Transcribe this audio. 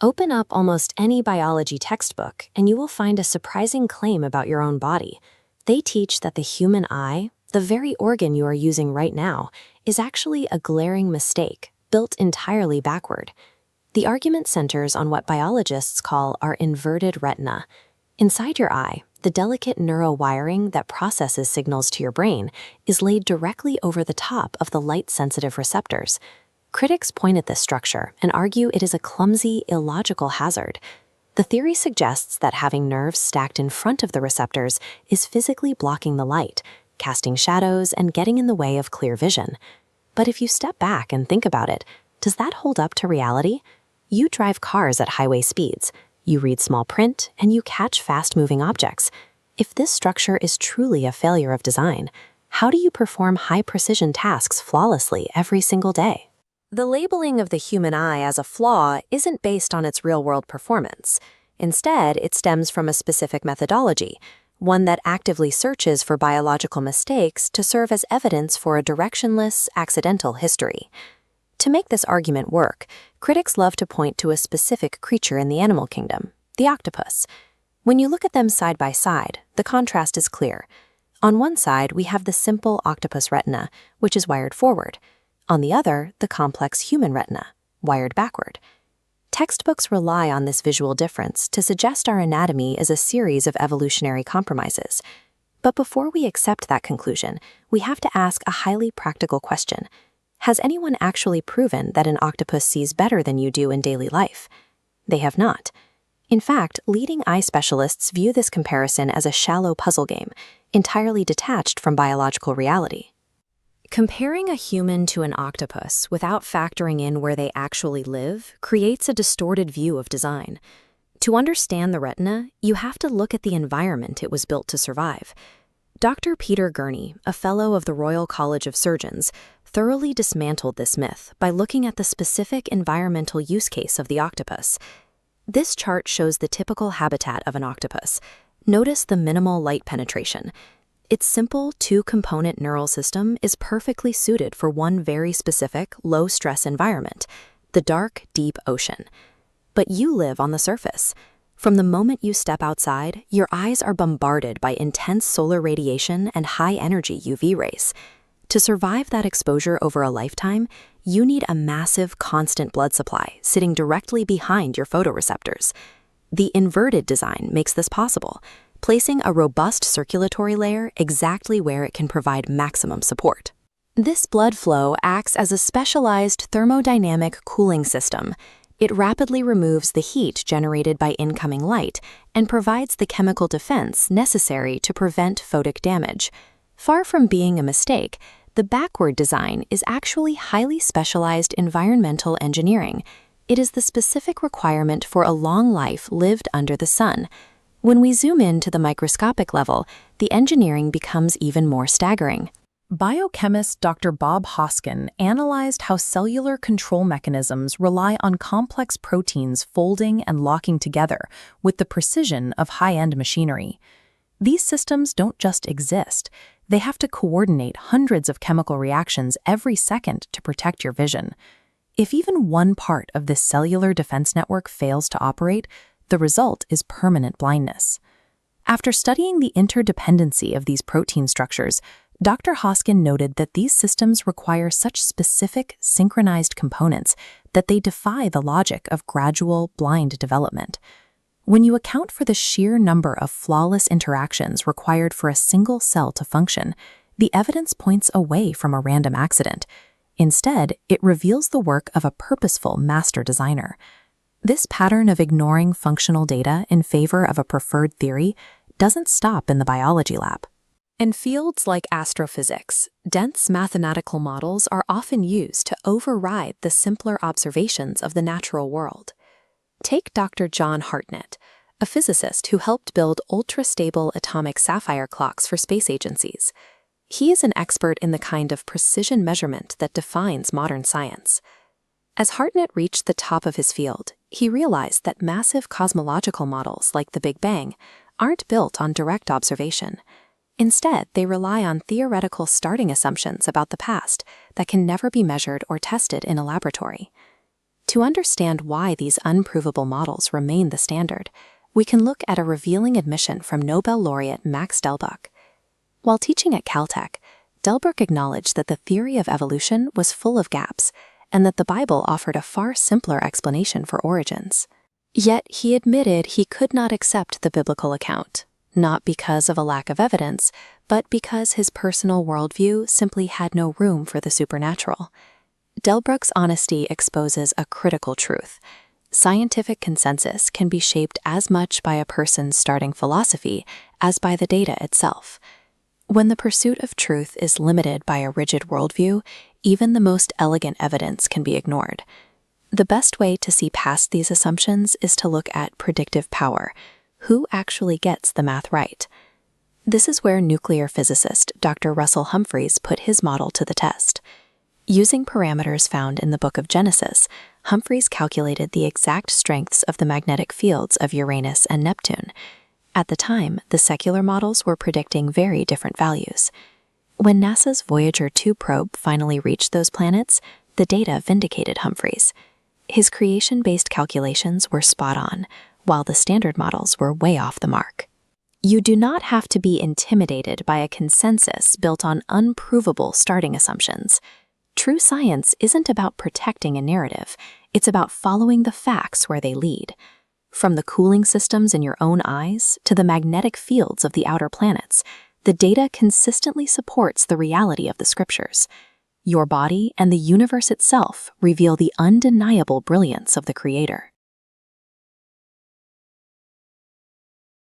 Open up almost any biology textbook, and you will find a surprising claim about your own body. They teach that the human eye, the very organ you are using right now, is actually a glaring mistake, built entirely backward. The argument centers on what biologists call our inverted retina. Inside your eye, the delicate neurowiring that processes signals to your brain is laid directly over the top of the light-sensitive receptors. Critics point at this structure and argue it is a clumsy, illogical hazard. The theory suggests that having nerves stacked in front of the receptors is physically blocking the light, casting shadows and getting in the way of clear vision. But if you step back and think about it, does that hold up to reality? You drive cars at highway speeds, you read small print, and you catch fast-moving objects. If this structure is truly a failure of design, how do you perform high-precision tasks flawlessly every single day? The labeling of the human eye as a flaw isn't based on its real-world performance. Instead, it stems from a specific methodology, one that actively searches for biological mistakes to serve as evidence for a directionless, accidental history. To make this argument work, critics love to point to a specific creature in the animal kingdom, the octopus. When you look at them side by side, the contrast is clear. On one side, we have the simple octopus retina, which is wired forward. On the other, the complex human retina, wired backward. Textbooks rely on this visual difference to suggest our anatomy is a series of evolutionary compromises. But before we accept that conclusion, we have to ask a highly practical question. Has anyone actually proven that an octopus sees better than you do in daily life? They have not. In fact, leading eye specialists view this comparison as a shallow puzzle game, entirely detached from biological reality. Comparing a human to an octopus without factoring in where they actually live creates a distorted view of design. To understand the retina, you have to look at the environment it was built to survive. Dr. Peter Gurney, a fellow of the Royal College of Surgeons, thoroughly dismantled this myth by looking at the specific environmental use case of the octopus. This chart shows the typical habitat of an octopus. Notice the minimal light penetration. Its simple two-component neural system is perfectly suited for one very specific, low-stress environment, the dark, deep ocean. But you live on the surface. From the moment you step outside, your eyes are bombarded by intense solar radiation and high-energy UV rays. To survive that exposure over a lifetime, you need a massive, constant blood supply sitting directly behind your photoreceptors. The inverted design makes this possible, placing a robust circulatory layer exactly where it can provide maximum support. This blood flow acts as a specialized thermodynamic cooling system. It rapidly removes the heat generated by incoming light and provides the chemical defense necessary to prevent photic damage. Far from being a mistake, the backward design is actually highly specialized environmental engineering. It is the specific requirement for a long life lived under the sun. When we zoom in to the microscopic level, the engineering becomes even more staggering. Biochemist Dr. Bob Hoskin analyzed how cellular control mechanisms rely on complex proteins folding and locking together with the precision of high-end machinery. These systems don't just exist. They have to coordinate hundreds of chemical reactions every second to protect your vision. If even one part of this cellular defense network fails to operate, the result is permanent blindness. After studying the interdependency of these protein structures, Dr. Hoskin noted that these systems require such specific, synchronized components that they defy the logic of gradual, blind development. When you account for the sheer number of flawless interactions required for a single cell to function, the evidence points away from a random accident. Instead, it reveals the work of a purposeful master designer. This pattern of ignoring functional data in favor of a preferred theory doesn't stop in the biology lab. In fields like astrophysics, dense mathematical models are often used to override the simpler observations of the natural world. Take Dr. John Hartnett, a physicist who helped build ultra-stable atomic sapphire clocks for space agencies. He is an expert in the kind of precision measurement that defines modern science. As Hartnett reached the top of his field, he realized that massive cosmological models like the Big Bang aren't built on direct observation. Instead, they rely on theoretical starting assumptions about the past that can never be measured or tested in a laboratory. To understand why these unprovable models remain the standard, we can look at a revealing admission from Nobel laureate Max Delbruck. While teaching at Caltech, Delbruck acknowledged that the theory of evolution was full of gaps and that the Bible offered a far simpler explanation for origins. Yet he admitted he could not accept the biblical account, not because of a lack of evidence, but because his personal worldview simply had no room for the supernatural. Delbruck's honesty exposes a critical truth. Scientific consensus can be shaped as much by a person's starting philosophy as by the data itself. When the pursuit of truth is limited by a rigid worldview, even the most elegant evidence can be ignored. The best way to see past these assumptions is to look at predictive power. Who actually gets the math right? This is where nuclear physicist Dr. Russell Humphreys put his model to the test. Using parameters found in the Book of Genesis, Humphreys calculated the exact strengths of the magnetic fields of Uranus and Neptune. At the time, the secular models were predicting very different values. When NASA's Voyager 2 probe finally reached those planets, the data vindicated Humphreys. His creation-based calculations were spot on, while the standard models were way off the mark. You do not have to be intimidated by a consensus built on unprovable starting assumptions. True science isn't about protecting a narrative, it's about following the facts where they lead. From the cooling systems in your own eyes to the magnetic fields of the outer planets, the data consistently supports the reality of the scriptures. Your body and the universe itself reveal the undeniable brilliance of the Creator.